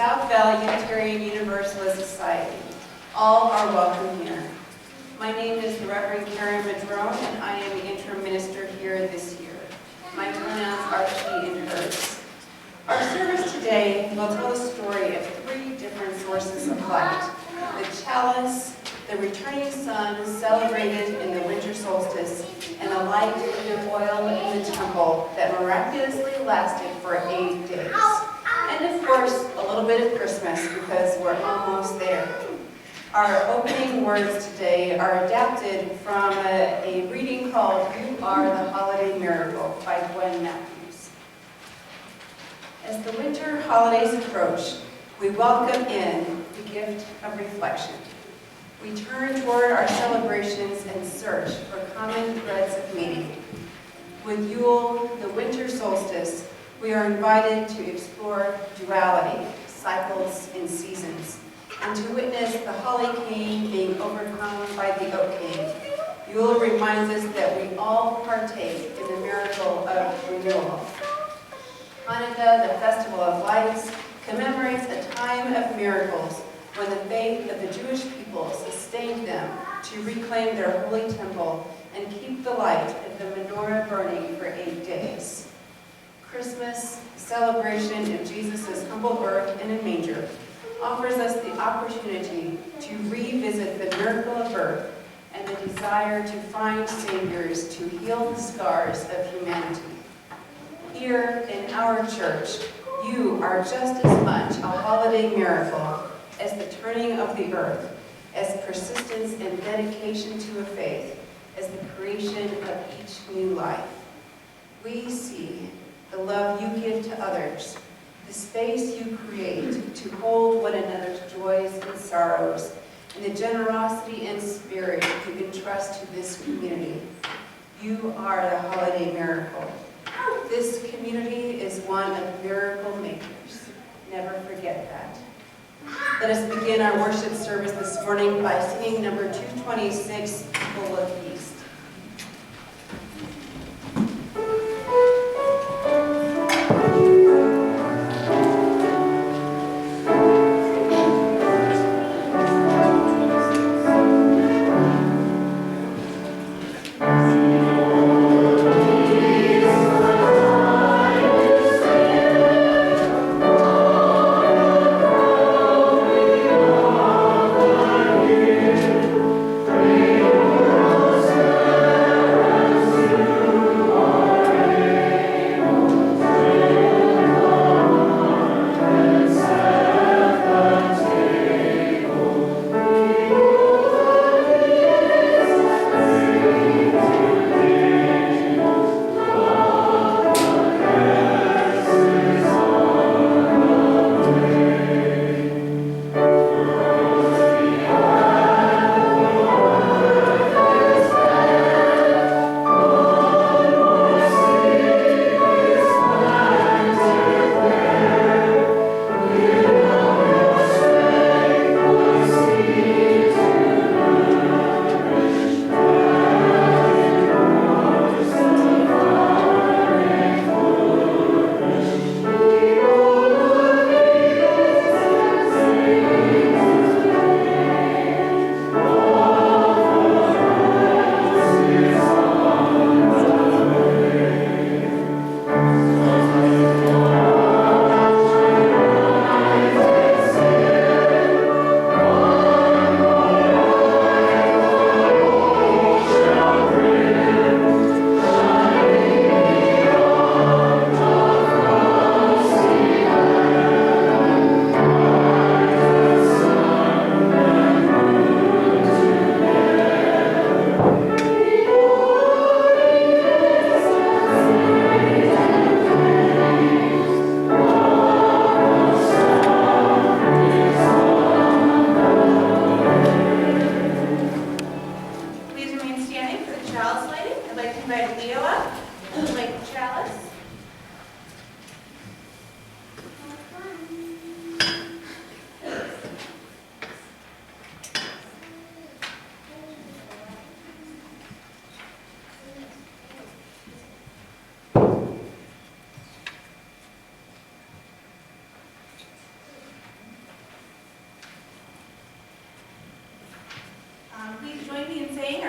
South Valley Unitarian Universalist Society. All are welcome here. My name is the Reverend Karen Madrone, and I am the interim minister here this year. My pronouns are she and hers. Our service today will tell the story of three different sources of light: the chalice, the returning sun celebrated in the winter solstice, and the light and the oil in the temple that miraculously lasted for 8 days. And of course, a little bit of Christmas, because we're almost there. Our opening words today are adapted from a reading called "You Are the Holiday Miracle" by Gwen Matthews. As the winter holidays approach, we welcome in the gift of reflection. We turn toward our celebrations and search for common threads of meaning. With Yule, the winter solstice, we are invited to explore duality, cycles, and seasons, and to witness the holly king being overcome by the oak king. Yule reminds us that we all partake in the miracle of renewal. Hanukkah, the festival of lights, commemorates a time of miracles when the faith of the Jewish people sustained them to reclaim their holy temple and keep the light of the menorah burning for 8 days. Christmas, celebration of Jesus' humble birth in a manger, offers us the opportunity to revisit the miracle of birth and the desire to find saviors to heal the scars of humanity. Here in our church, you are just as much a holiday miracle as the turning of the earth, as persistence and dedication to a faith, as the creation of each new life. We see the love you give to others, the space you create to hold one another's joys and sorrows, and the generosity and spirit you entrust to this community. You are the holiday miracle. This community is one of miracle makers. Never forget that. Let us begin our worship service this morning by singing number 226, Full of Peace. Thank you.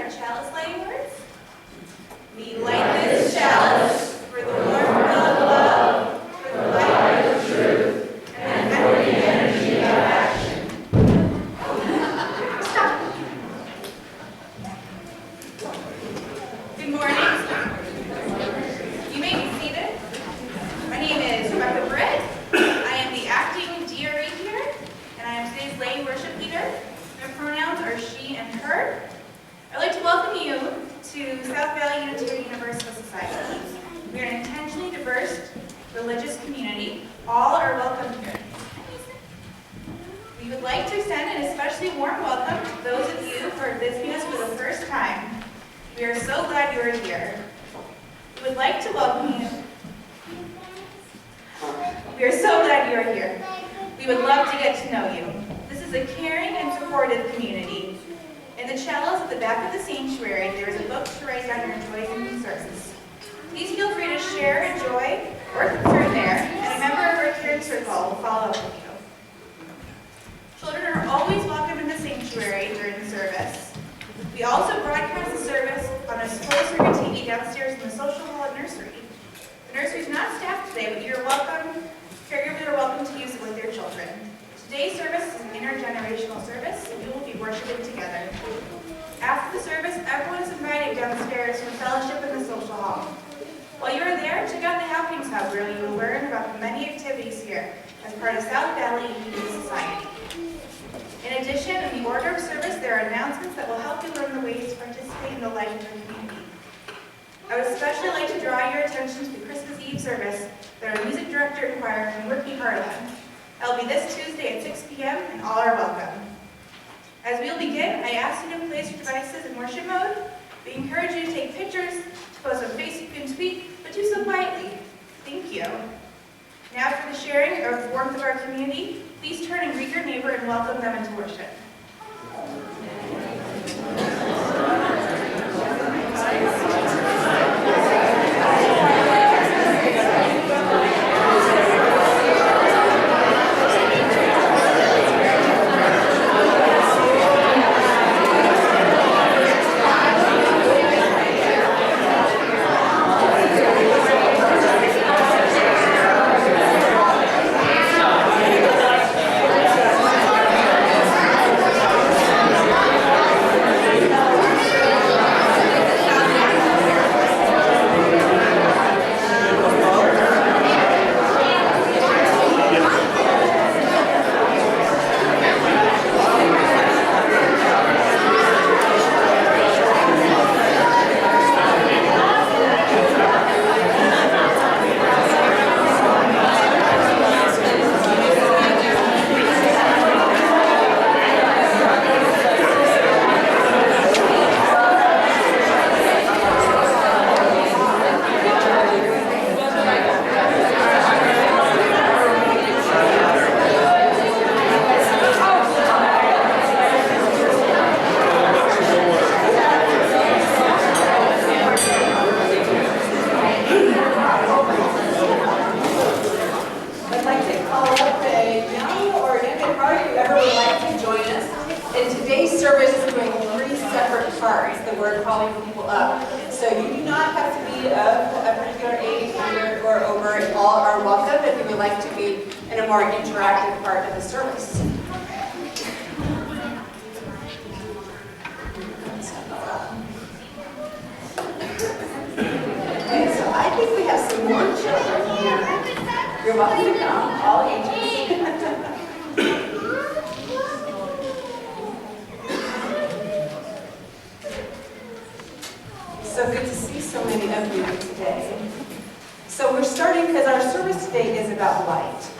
our chalice lighting words. We light this chalice for the warmth of love, for the light of truth, and for the energy of action. Stop. Good morning. You may be seated. My name is Rebecca Britt. I am the acting DRE here, and I am today's lay worship leader. My pronouns are she and her. I'd like to welcome you to South Valley Unitarian Universalist Society. We are an intentionally diverse religious community. All are welcome here. We would like to extend an especially warm welcome to those of you who are visiting us for the first time. We are so glad you are here. We would like to welcome you. We are so glad you are here. We would love to get to know you. This is a caring and supportive community. In the chalice at the back of the sanctuary, there is a book to write down your joys and concerns. Please feel free to share a joy or concern there, and a member of our caring circle will follow up with you. Children are always welcome in the sanctuary during the service. We also broadcast the service on a full-screen TV downstairs in the social hall at nursery. The nursery is not staffed today, but you're welcome. Caregivers are welcome to use it with their children. Today's service is an intergenerational service, and we will be worshiping together. After the service, everyone is invited downstairs for fellowship in the social hall. While you are there, check out the Happenings Hub, where you will learn about the many activities here as part of South Valley Unitarian Society. In addition, in the order of service, there are announcements that will help you learn the ways to participate in the life of your community. I would especially like to draw your attention to the Christmas Eve service that our music director and choir can work be part of. That will be this Tuesday at 6 p.m. and all are welcome. As we'll begin, I ask you to place your devices in worship mode. We encourage you to take pictures, to post on Facebook and tweet, but do so quietly. Thank you. Now for the sharing of the warmth of our community, please turn and greet your neighbor and welcome them into worship. So good to see so many of you today. So we're starting because our service today is about light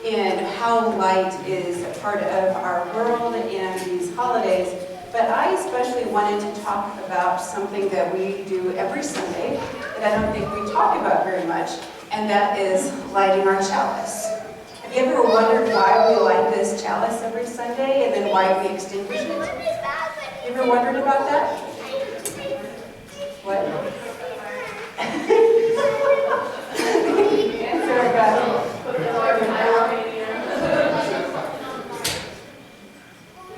and how light is a part of our world and these holidays. But I especially wanted to talk about something that we do every Sunday that I don't think we talk about very much, and that is lighting our chalice. Have you ever wondered why we light this chalice every Sunday and then why we extinguish it? You ever wondered about that? What? Answer I got.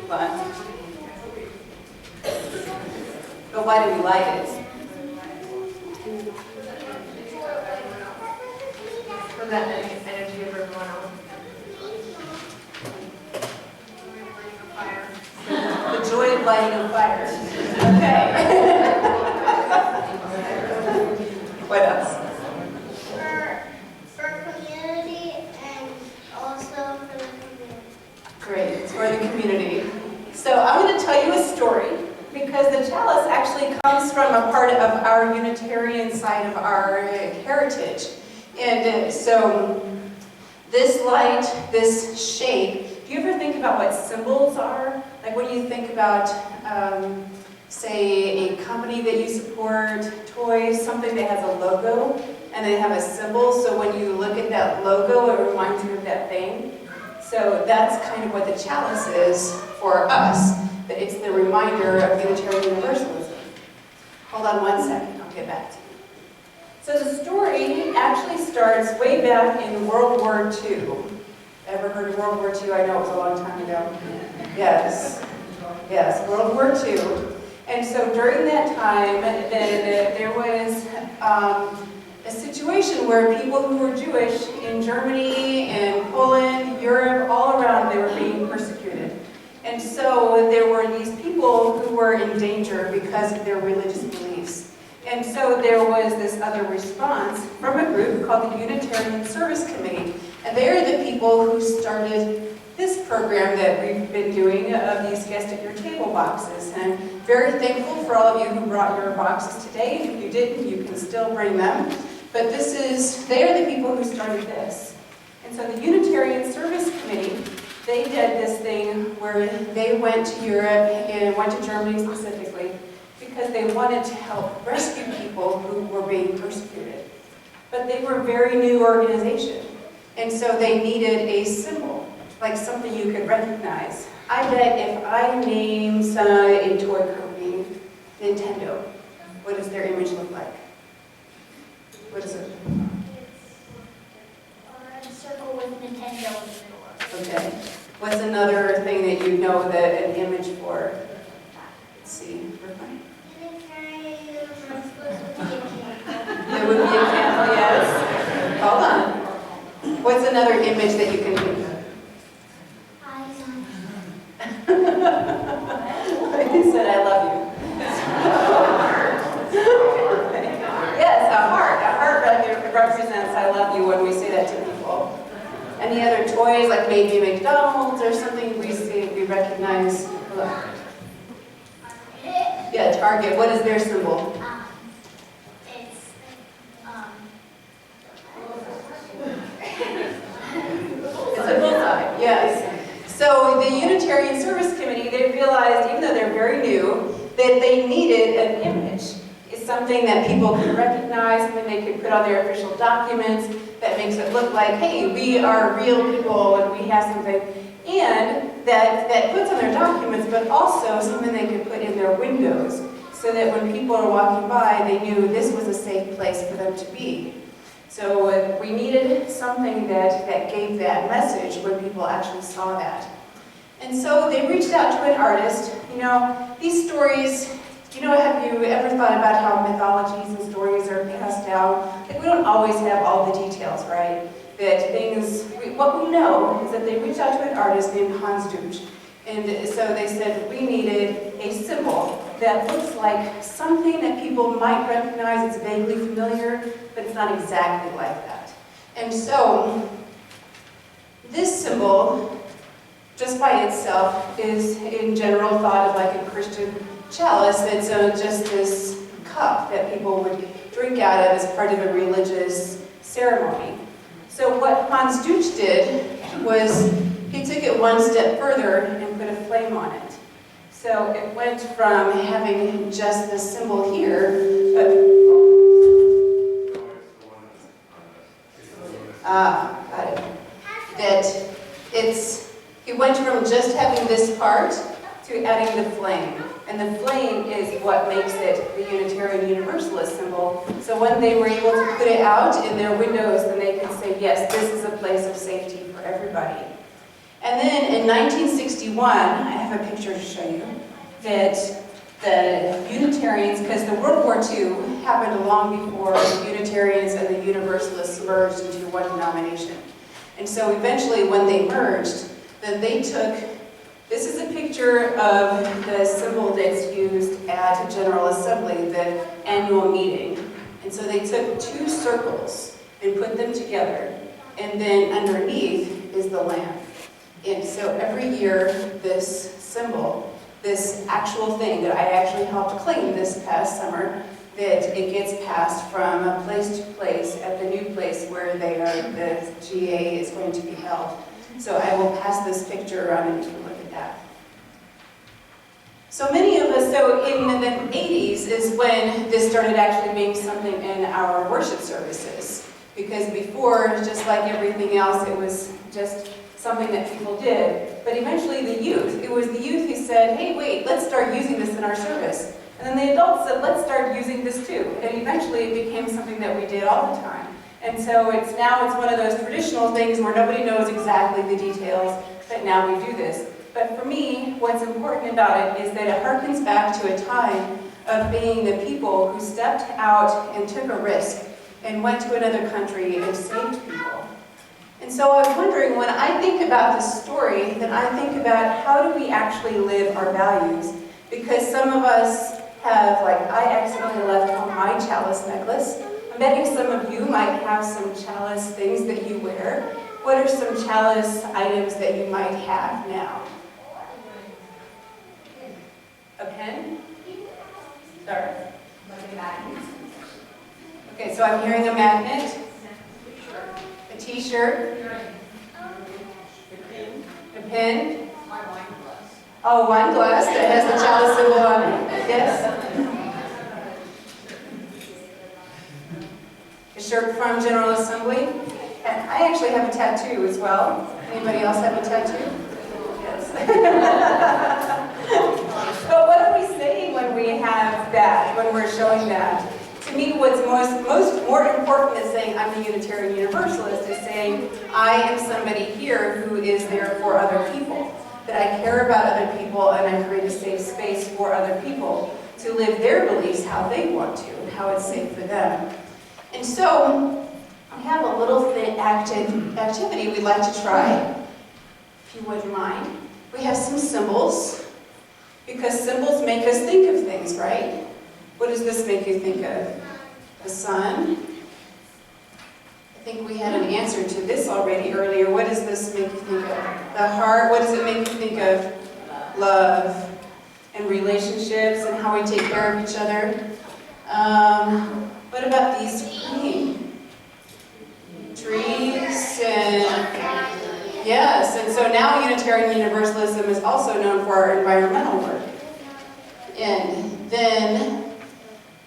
But light is. For that energy of everyone else. The joy of lighting a fire. Okay. What else? For community and also for the community. Great, it's for the community. So I'm going to tell you a story because the chalice actually comes from a part of our Unitarian side of our heritage. And so this light, this shape, do you ever think about what symbols are? Like when you think about, say, a company that you support, toys, something that has a logo, and they have a symbol, so when you look at that logo, it reminds you of that thing. So that's kind of what the chalice is for us, that it's the reminder of Unitarian Universalism. Hold on one second, I'll get back to you. So the story actually starts way back in World War II. Ever heard of World War II? I know it was a long time ago. Yes, yes, World War II. And so during that time, there was a situation where people who were Jewish in Germany and Poland, Europe, all around, they were being persecuted. And so there were these people who were in danger because of their religious beliefs. And so there was this other response from a group called the Unitarian Service Committee. And they are the people who started this program that we've been doing of these guest at your table boxes. And I'm very thankful for all of you who brought your boxes today. If you didn't, you can still bring them. But they are the people who started this. And so the Unitarian Service Committee, they did this thing where they went to Europe and went to Germany specifically because they wanted to help rescue people who were being persecuted. But they were a very new organization. And so they needed a symbol, like something you could recognize. I bet if I named a toy company, Nintendo, what does their image look like? What is it? Or a circle with Nintendo in the middle of it. Okay. What's another thing that you know that an image for? Let's see. Unitarian Universalist would be a candle. It would be a candle, yes. Hold on. What's another image that you can think of? Eyes on He said, I love you. Yes, a heart. A heart represents I love you when we say that to people. Any other toys, like maybe McDonald's or something we see, we recognize? Look. Yeah, Target. What is their symbol? it's It's a bullseye, yes. So the Unitarian Service Committee, they realized, even though they're very new, that they needed an image. It's something that people could recognize, something they could put on their official documents that makes it look like, hey, we are real people and we have something. And that puts on their documents, but also something they could put in their windows so that when people are walking by, they knew this was a safe place for them to be. So we needed something that gave that message when people actually saw that. And so they reached out to an artist. You know, these stories, have you ever thought about how mythologies and stories are passed down? Like, we don't always have all the details, right? What we know is that they reached out to an artist named Hans Duch. And so they said, we needed a symbol that looks like something that people might recognize. It's vaguely familiar, but it's not exactly like that. And so this symbol, just by itself, is in general thought of like a Christian chalice. It's just this cup that people would drink out of as part of a religious ceremony. So what Hans Duch did was he took it one step further and put a flame on it. So it went from having just the symbol here, got it. He went from just having this part to adding the flame. And the flame is what makes it the Unitarian Universalist symbol. So when they were able to put it out in their windows, then they could say, yes, this is a place of safety for everybody. And then in 1961, I have a picture to show you, that the Unitarians, because the World War II happened long before the Unitarians and the Universalists merged into one denomination. And so eventually when they merged, then they took, this is a picture of the symbol that's used at General Assembly, the annual meeting. And so they took two circles and put them together, and then underneath is the lamb. And so every year this symbol, this actual thing that I actually helped clean this past summer, that it gets passed from place to place at the new place where they are, the GA is going to be held. So I will pass this picture around and you can look at that. So many of us, so in the 80s is when this started actually being something in our worship services. Because before, just like everything else, it was just something that people did. But eventually the youth, it was the youth who said, hey, wait, let's start using this in our service. And then the adults said, let's start using this too. And eventually it became something that we did all the time. And so now it's one of those traditional things where nobody knows exactly the details, but now we do this. But for me, what's important about it is that it harkens back to a time of being the people who stepped out and took a risk and went to another country and saved people. And so I was wondering, when I think about this story, then I think about how do we actually live our values? Because some of us have, like, I accidentally left home my chalice necklace. I'm betting some of you might have some chalice things that you wear. What are some chalice items that you might have now? A pen? Sorry. Okay, so I'm hearing a magnet, a t-shirt, a pin, oh, wine glass that has the chalice symbol on it, yes. A shirt from General Assembly. And I actually have a tattoo as well. Anybody else have a tattoo? Yes. But what are we saying when we have that, when we're showing that? To me, what's more important than saying I'm a Unitarian Universalist is saying I am somebody here who is there for other people. That I care about other people and I create a safe space for other people to live their beliefs how they want to and how it's safe for them. And so, I have a little activity we'd like to try, if you wouldn't mind. We have some symbols, because symbols make us think of things, right? What does this make you think of? The sun. I think we had an answer to this already earlier. What does this make you think of? The heart. What does it make you think of? Love. And relationships and how we take care of each other. What about these green? Trees and... Yes, and so now Unitarian Universalism is also known for our environmental work. And then,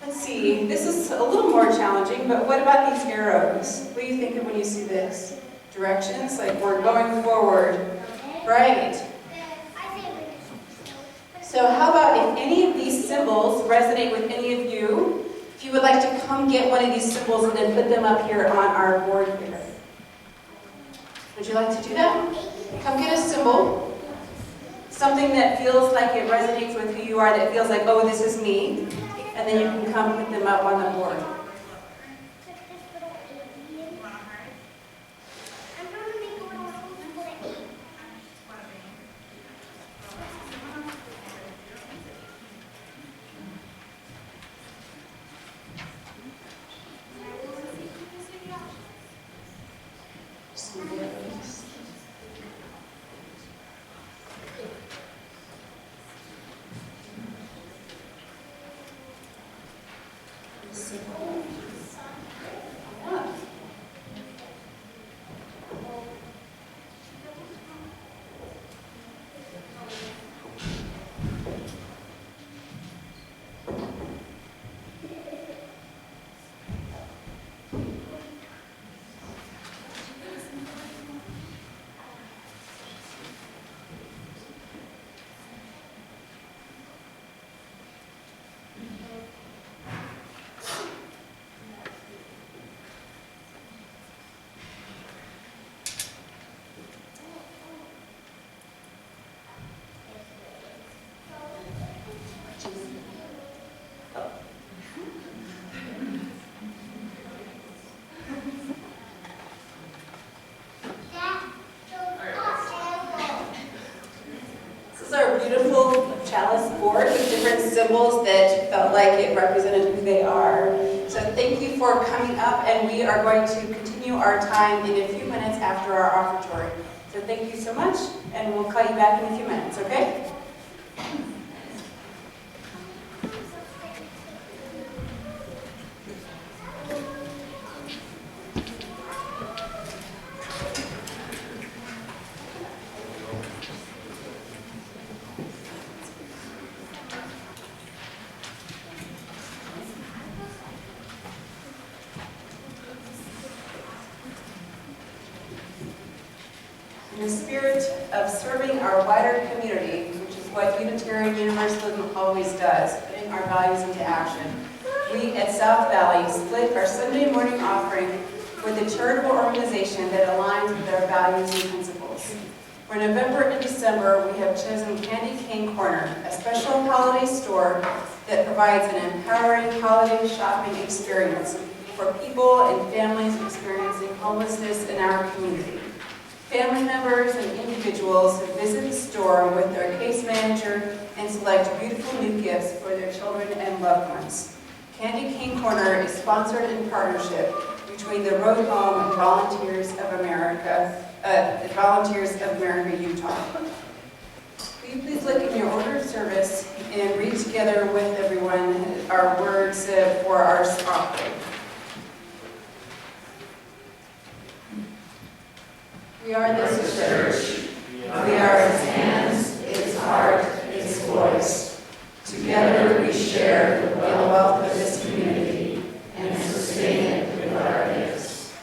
let's see, this is a little more challenging, but what about these arrows? What do you think of when you see this? Directions, like we're going forward, right? So how about if any of these symbols resonate with any of you, if you would like to come get one of these symbols and then put them up here on our board here. Would you like to do that? Come get a symbol. Something that feels like it resonates with who you are, that feels like, oh, this is me. And then you can come put them up on the board. beautiful chalice board with different symbols that felt like it represented who they are. So thank you for coming up, and we are going to continue our time in a few minutes after our offertory. So thank you so much, and we'll call you back in a few minutes, okay? In the spirit of serving our wider community, which is what Unitarian Universalism always does, putting our values into action, we at South Valley split our Sunday morning offering with a charitable organization that aligns with our values and principles. For November and December, we have chosen Candy Cane Corner, a special holiday store that provides an empowering holiday shopping experience for people and families experiencing homelessness in our community. Family members and individuals who visit the store with their case manager and select beautiful new gifts for their children and loved ones. Candy Cane Corner is sponsored in partnership between the Road Home and Volunteers of America, Utah. Will you please look in your order of service and read together with everyone our words for our offering. We are this church. We are its hands, its heart, its voice. Together we share the wealth of this community and sustain it with our gifts.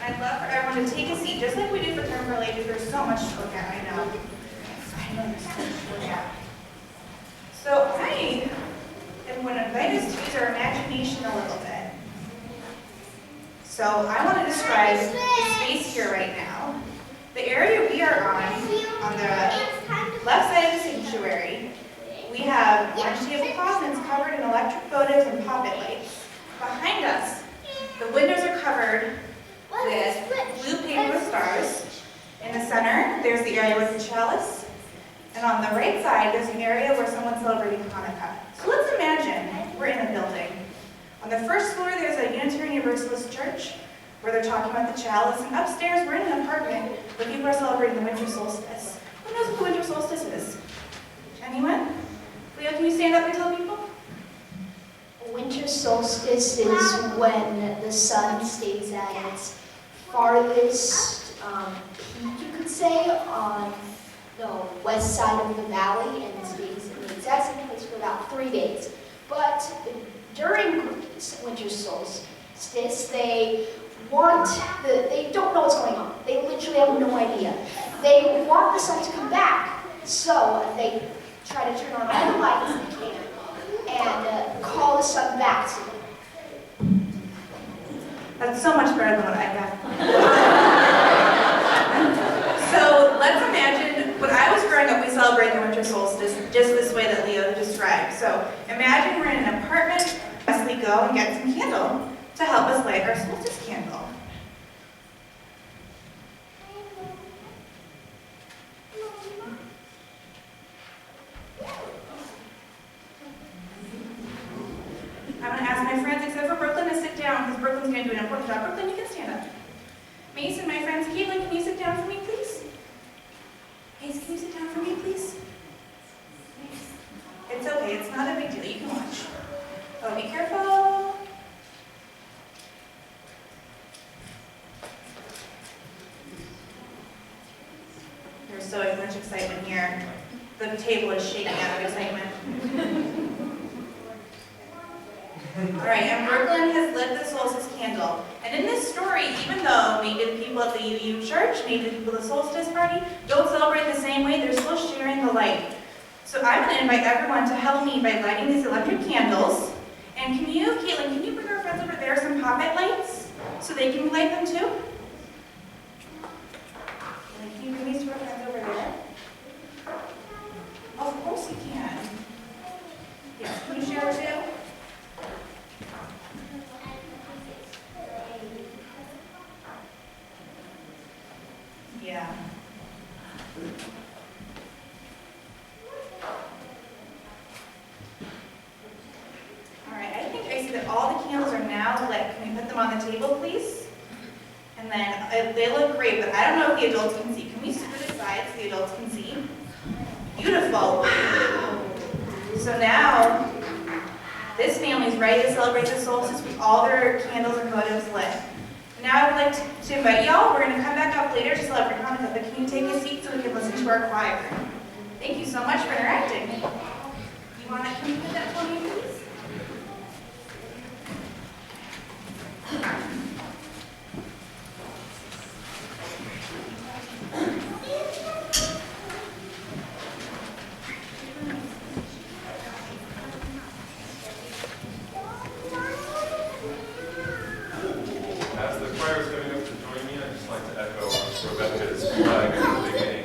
I'd love for everyone to take a seat, just like we do for term ladies, there's so much to look at, I know. I know there's so much to look at. So I am going to invite us to use our imagination a little bit. So I want to describe the space here right now. The area we are on the left side of the sanctuary, we have orange tablecloths and it's covered in electric votives and poppet lights. Behind us, the windows are covered with blue paper with stars. In the center, there's the area with the chalice. And on the right side, there's an area where someone's celebrating Hanukkah. So let's imagine we're in a building. On the first floor, there's a Unitarian Universalist church where they're talking about the chalice. And upstairs, we're in an apartment where people are celebrating the winter solstice. Who knows what the winter solstice is? Anyone? Leo, can you stand up and tell people? Winter solstice is when the sun stays at its farthest peak, you could say, on the west side of the valley, and stays in the exact same place for about 3 days. But during winter solstice, they don't know what's going on. They literally have no idea. They want the sun to come back, so they try to turn on all the lights they can and call the sun back to them. That's so much better than what I got. So let's imagine, when I was growing up, we celebrated the winter solstice just this way that Leo described. So imagine we're in an apartment, as we go and get some candle to help us light our solstice candle. I'm going to ask my friends, except for Brooklyn, to sit down, because Brooklyn's going to do an important job. Brooklyn, you can stand up. Mason, my friends, Caitlin, can you sit down for me, please? Hayes, can you sit down for me, please? It's okay, it's not a big deal, you can watch. Oh, be careful. There's so much excitement here. The table is shaking out of excitement. All right, and Brooklyn has lit the solstice candle. And in this story, even though maybe the people at the UU church, maybe the people at the solstice party, don't celebrate the same way, they're still sharing the light. So I'm going to invite everyone to help me by lighting these electric candles. And can you, Caitlin, can you bring our friends over there some poppet lights so they can light them too? Caitlin, can you bring these to our friends over there? Of course you can. Yes, can you share too? Yeah. All right, I think I see that all the candles are now lit. Can we put them on the table, please? And then they look great, but I don't know if the adults can see. Can we scoot aside so the adults can see? Beautiful. Wow. So now, this family's ready to celebrate the solstice with all their candles and votives lit. Now I would like to invite y'all. We're going to come back up later to celebrate Hanukkah, but can you take a seat so we can listen to our choir? Thank you so much for interacting. Can you put that for me, please? As the choir is coming up to join me, I'd just like to echo Rebecca's flag at the beginning.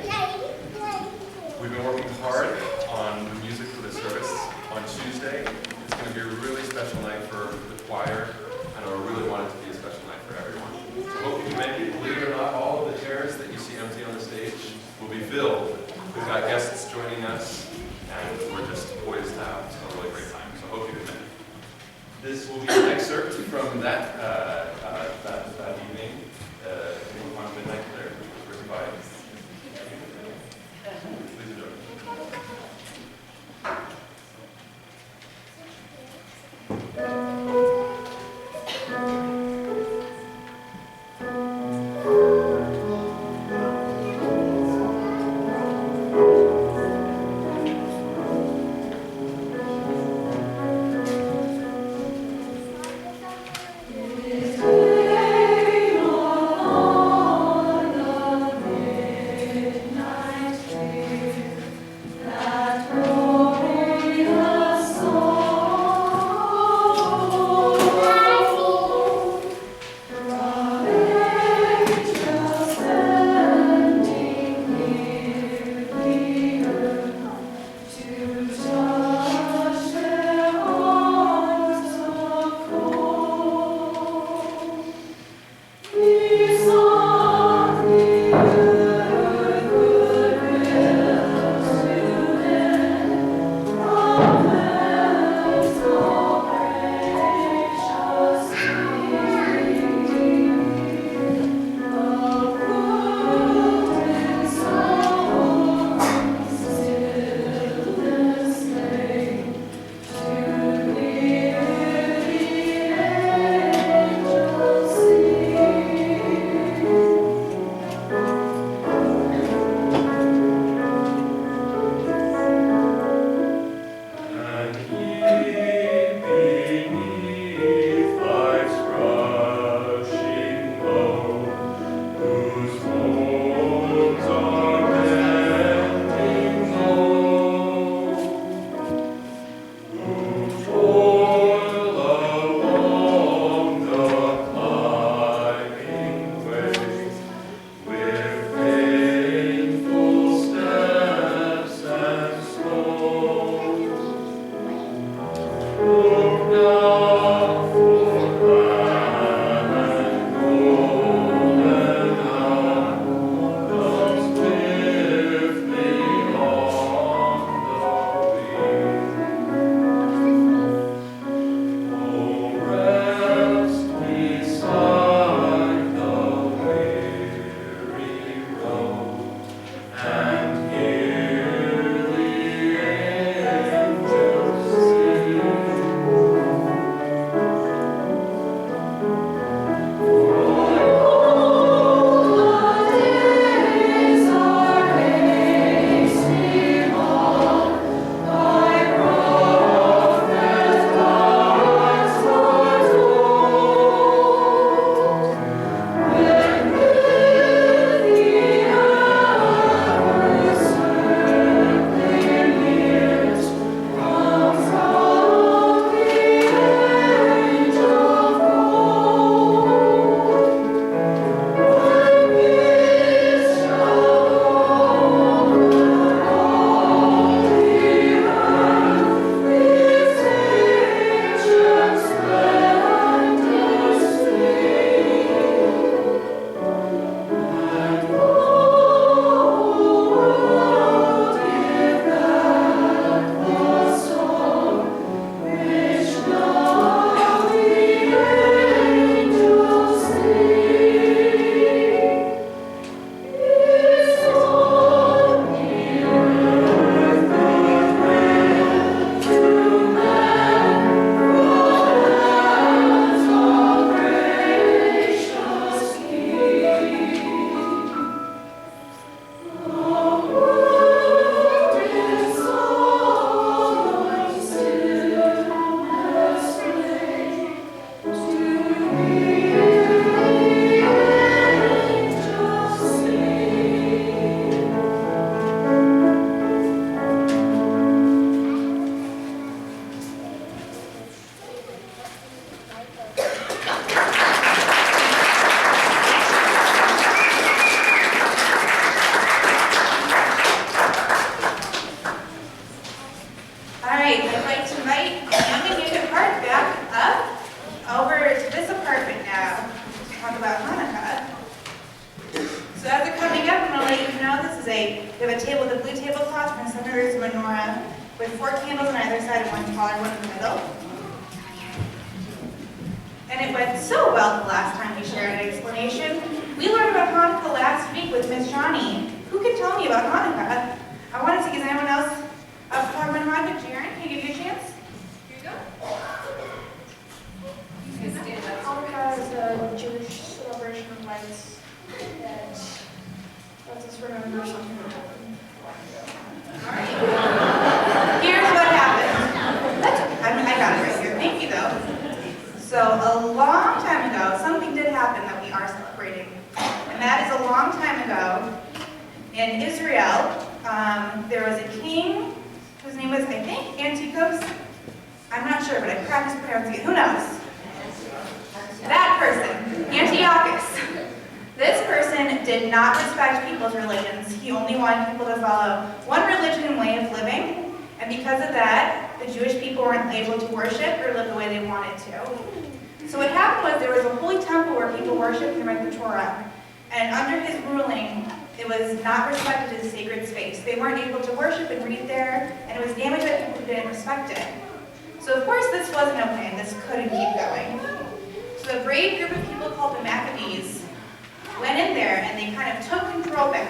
We've been working hard on the music for the service on Tuesday. It's going to be a really special night for the choir, and I really want it to be a special night for everyone. So hope you can make it. Believe it or not, all of the chairs that you see empty on the stage will be filled. We've got guests joining us, and we're just poised to have a really great time. So hope you can make it. This will be an excerpt from that evening, on Midnight Prayer, which was written by we have a table with a blue tablecloth, and in the center is a menorah with 4 candles on either side and one taller one in the middle. And it went so well the last time we shared an explanation. We learned about Hanukkah last week with Miss Johnny. Who can tell me about Hanukkah? I want to see, is anyone else up talking about Hanukkah? Jaren, can I give you a chance? Here you go. Hanukkah is a Jewish celebration of lights that lets us remember something that happened. Here's what happened. I got it right here. Thank you, though. So a long time ago, something did happen that we are celebrating. And that is a long time ago in Israel. There was a king whose name was, I think, Antiochus. I'm not sure, but I practiced pronouncing it. Who knows? That person, Antiochus. This person did not respect people's religions. He only wanted people to follow one religion and way of living. And because of that, the Jewish people weren't able to worship or live the way they wanted to. So what happened was there was a holy temple where people worshiped and read the Torah. And under his ruling, it was not respected as a sacred space. They weren't able to worship and read there, and it was damaged by people who didn't respect it. So of course this wasn't okay, and this couldn't keep going. So a brave group of people called the Maccabees went in there and they kind of took control back.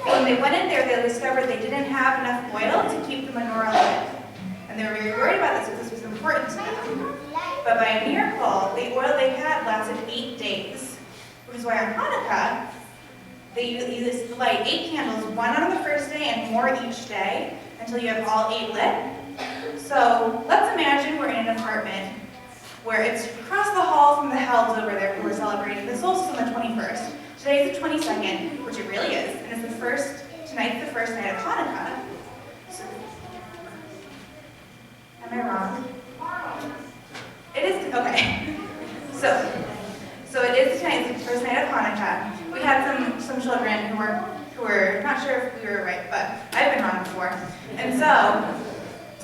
And when they went in there, they discovered they didn't have enough oil to keep the menorah lit. And they were very worried about this because this was important to them. But by a miracle, the oil they had lasted 8 days. Which is why on Hanukkah, they used to light 8 candles, 1 on the first day and more each day, until you have all 8 lit. So let's imagine we're in an apartment where it's across the hall from the Helds over there who are celebrating the solstice on the 21st. Today is the 22nd, which it really is, and tonight's the first night of Hanukkah. So, am I wrong? It is, okay. So it is tonight's the first night of Hanukkah. We had some children who were not sure if we were right, but I've been wrong before. And so,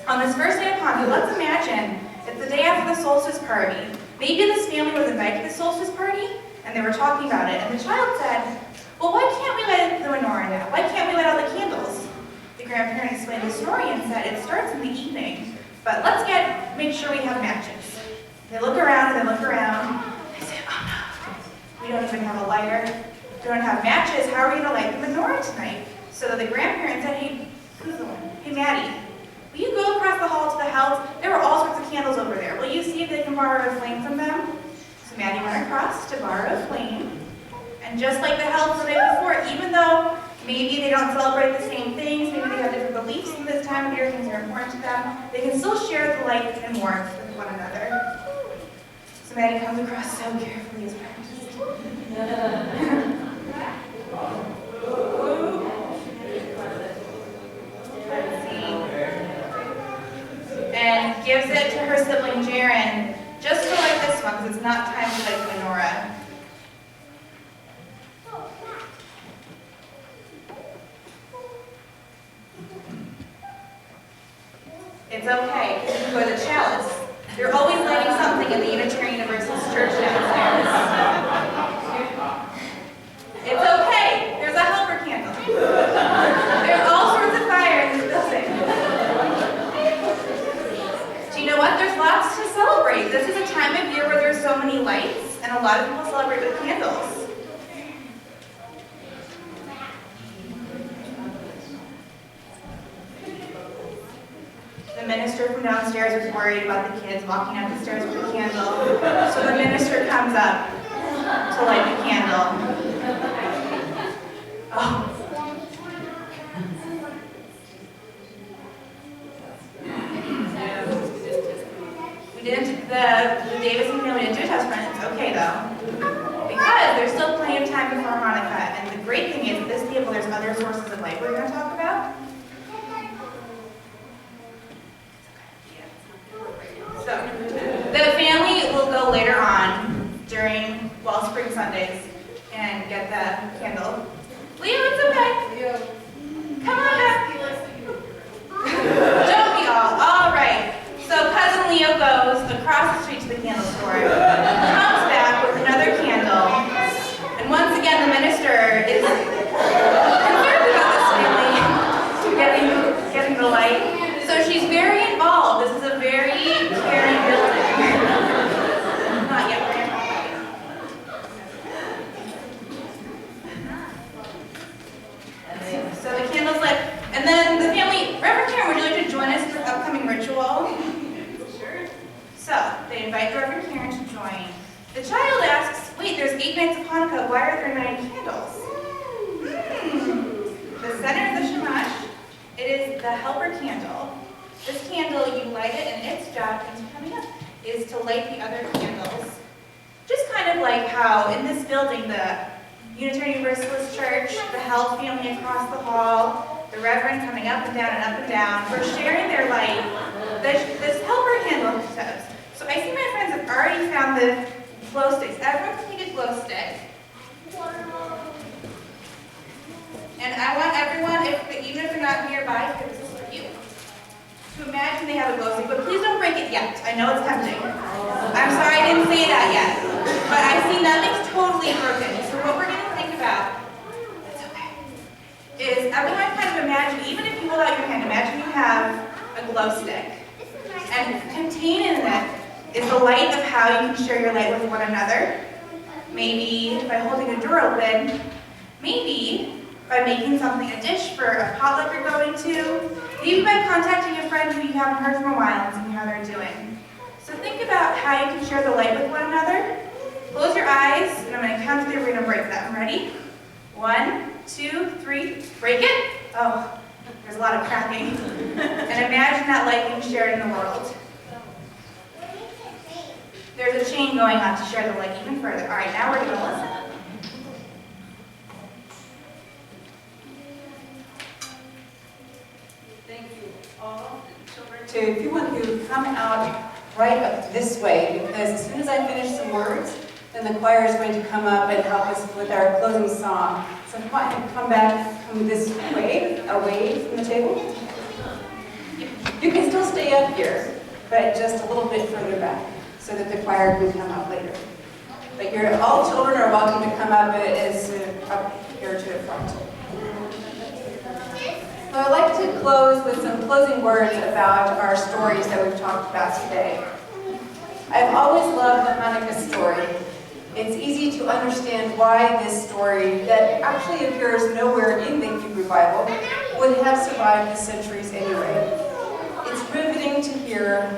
on this first day of Hanukkah, let's imagine it's the day after the solstice party. Maybe this family was invited to the solstice party, and they were talking about it, and the child said, well, why can't we light the menorah now? Why can't we light all the candles? The grandparent explained the story and said, it starts in the evening, but let's make sure we have matches. They look around and they look around. They say, oh no, we don't even have a lighter. We don't have matches. How are we going to light the menorah tonight? So the grandparent said, hey, who's the one? Hey, Maddie, will you go across the hall to the house? There were all sorts of candles over there. Will you see if they can borrow a flame from them? So Maddie went across to borrow a flame. And just like the Helds the day before, even though maybe they don't celebrate the same things, maybe they have different beliefs in this time of year, things are important to them, they can still share the light and warmth with one another. So Maddie comes across so carefully as practiced. Let's see. And gives it to her sibling Jaren, just to light this one, because it's not time to light the menorah. It's okay, you can go to the chalice. They're always lighting something in the Unitarian Universalist church downstairs. It's okay, there's a helper candle. There's all sorts of fire in this building. Do you know what? There's lots to celebrate. This is a time of year where there's so many lights, and a lot of people celebrate with candles. The minister from downstairs was worried about the kids walking up the stairs with a candle. So the minister comes up to light the candle. Oh. We didn't, the Davidson family didn't do a test run. It's okay though. Because there's still plenty of time before Hanukkah. And the great thing is, at this table, there's other sources of light we're going to talk about. So, the family will go later on during Wellspring Sundays and get the candle. Leo, it's okay. Come on back. Don't be all right. So cousin Leo goes across the street to the candle store, comes back with another candle, and once again the minister is concerned about the are 39 candles. The center of the shamash, it is the helper candle. This candle, you light it, and its job, thanks for coming up, is to light the other candles. Just kind of like how in this building, the Unitarian Universalist Church, the Held family across the hall, the Reverend coming up and down and up and down, we're sharing their light. This helper candle does. So I see my friends have already found the glow sticks. Everyone can take a glow stick. And I want everyone, even if they're not nearby, because this is for you, to imagine they have a glow stick, but please don't break it yet. I know it's tempting. I'm sorry I didn't say that yet. But I see nothing's totally broken. So what we're going to think about, it's okay, is everyone kind of imagine, even if you hold out your hand, imagine you have a glow stick. And contained in it is the light of how you can share your light with one another. Maybe by holding a door open, maybe by making something, a dish for a potluck you're going to, maybe by contacting a friend who you haven't heard from a while and seeing how they're doing. So think about how you can share the light with one another. Close your eyes, and I'm going to count to 3, we're going to break them. Ready? 1, 2, 3, break it. Oh, there's a lot of cracking. And imagine that light being shared in the world. There's a chain going on to share the light even further. All right, now we're going to listen. Thank you all, children, too. If you want to come out right up this way, because as soon as I finish some words, then the choir is going to come up and help us with our closing song. So if you want to come this way, away from the table. You can still stay up here, but just a little bit further back, so that the choir can come up later. But all children are welcome to come up up here to the front. So I'd like to close with some closing words about our stories that we've talked about today. I've always loved the Hanukkah story. It's easy to understand why this story, that actually appears nowhere in the Hebrew Bible, would have survived the centuries anyway. It's riveting to hear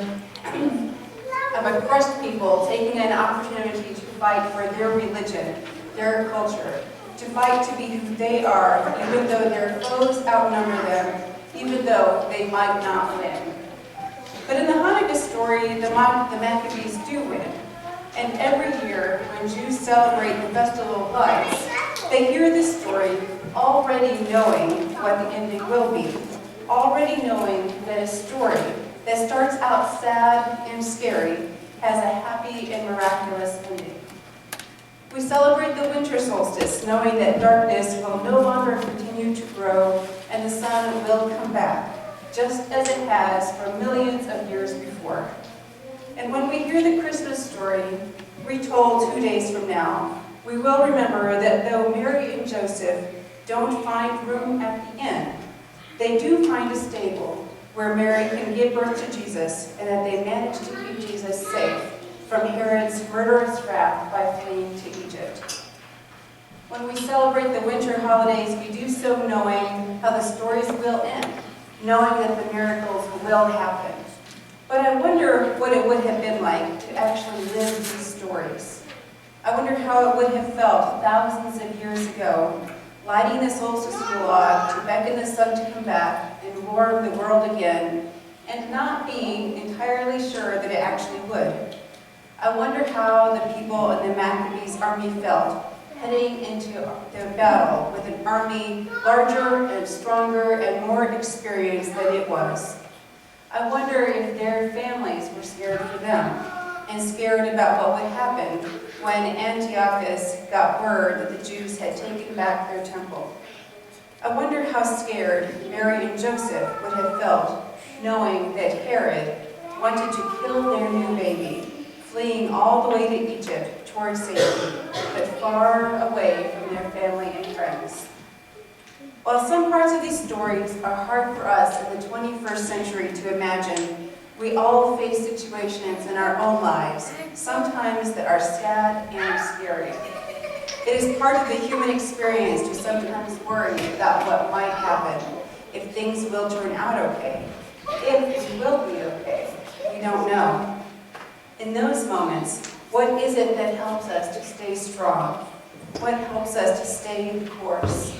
of a crushed people taking an opportunity to fight for their religion, their culture, to fight to be who they are, even though their foes outnumber them, even though they might not win. But in the Hanukkah story, the Maccabees do win. And every year, when Jews celebrate the Festival of Lights, they hear this story already knowing what the ending will be, already knowing that a story that starts out sad and scary has a happy and miraculous ending. We celebrate the winter solstice, knowing that darkness will no longer continue to grow and the sun will come back, just as it has for millions of years before. And when we hear the Christmas story retold 2 days from now, we will remember that though Mary and Joseph don't find room at the inn, they do find a stable where Mary can give birth to Jesus, and that they manage to keep Jesus safe from Herod's murderous wrath by fleeing to Egypt. When we celebrate the winter holidays, we do so knowing how the stories will end, knowing that the miracles will happen. But I wonder what it would have been like to actually live these stories. I wonder how it would have felt thousands of years ago, lighting the solstice log to beckon the sun to come back and warm the world again, and not being entirely sure that it actually would. I wonder how the people in the Maccabees army felt, heading into the battle with an army larger and stronger and more experienced than it was. I wonder if their families were scared for them, and scared about what would happen when Antiochus got word that the Jews had taken back their temple. I wonder how scared Mary and Joseph would have felt, knowing that Herod wanted to kill their new baby, fleeing all the way to Egypt towards safety, but far away from their family and friends. While some parts of these stories are hard for us in the 21st century to imagine, we all face situations in our own lives, sometimes that are sad and scary. It is part of the human experience to sometimes worry about what might happen, if things will turn out okay, if it will be okay. We don't know. In those moments, what is it that helps us to stay strong? What helps us to stay the course?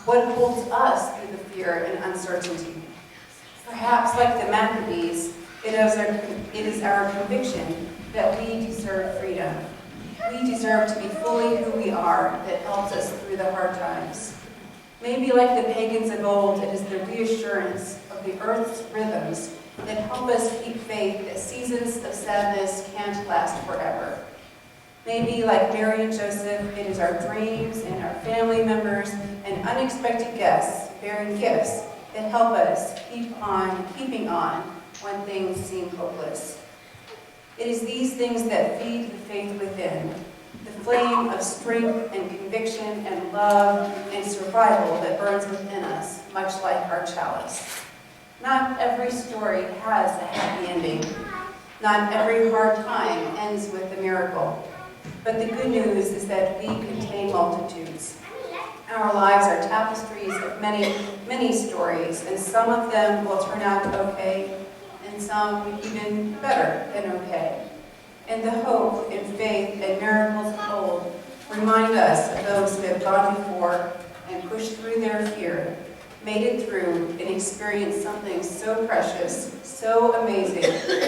What holds us through the fear and uncertainty? Perhaps, like the Maccabees, it is our conviction that we deserve freedom. We deserve to be fully who we are that helps us through the hard times. Maybe like the pagans of old, it is the reassurance of the earth's rhythms that help us keep faith that seasons of sadness can't last forever. Maybe like Mary and Joseph, it is our dreams and our family members and unexpected guests bearing gifts that help us keeping on when things seem hopeless. It is these things that feed the faith within, the flame of strength and conviction and love and survival that burns within us, much like our chalice. Not every story has a happy ending. Not every hard time ends with a miracle. But the good news is that we contain multitudes. Our lives are tapestries of many, many stories, and some of them will turn out okay, and some even better than okay. And the hope and faith and miracles of old remind us of those who have gone before and pushed through their fear, made it through, and experienced something so precious, so amazing,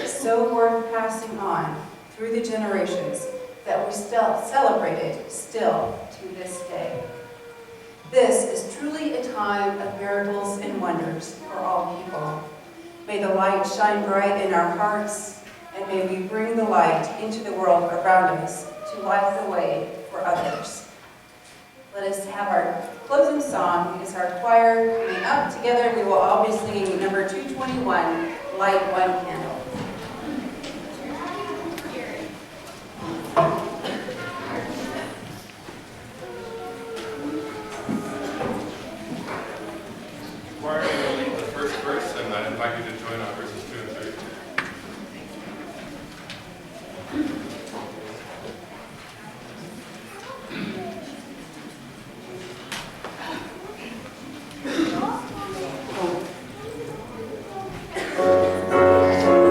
so worth passing on through the generations that we still celebrate it still to this day. This is truly a time of miracles and wonders for all people. May the light shine bright in our hearts, and may we bring the light into the world around us to light the way for others. Let us have our closing song. As our choir coming up together, we will all be singing number 221, Light One Candle. Choir, will lead the first verse, and I invite you to join on verses 2 and 3. Thank you.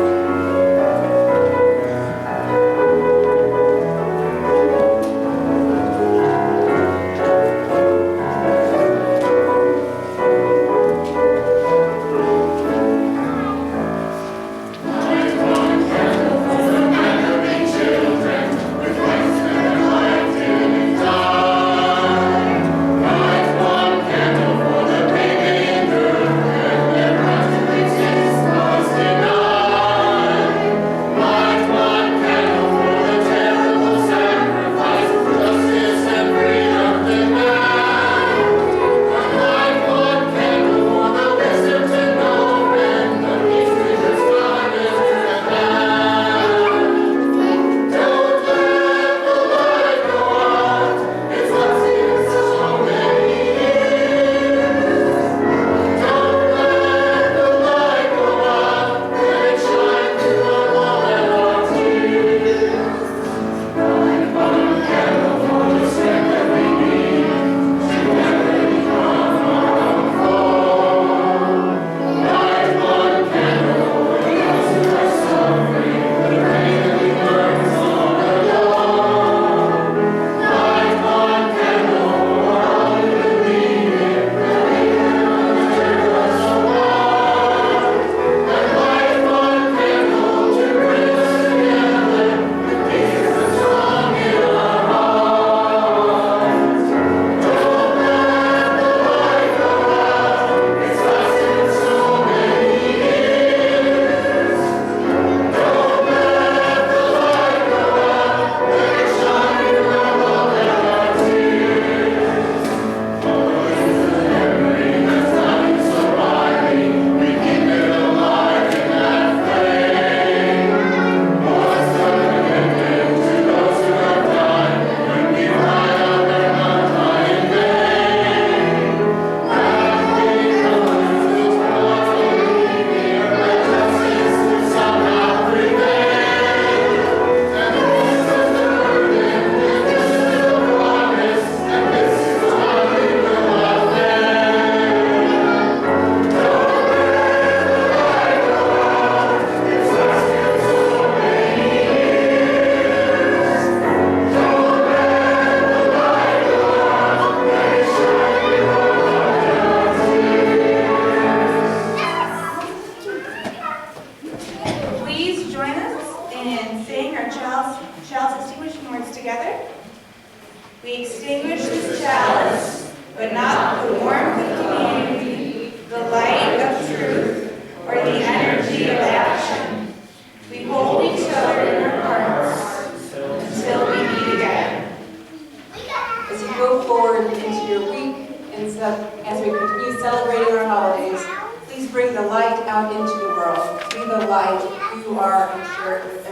but not the warmth of community, the light of truth, or the energy of action. We hold each other in our hearts until we meet again. As you go forward into your week and as we continue celebrating our holidays, please bring the light out into the world. Be the light you are and share it with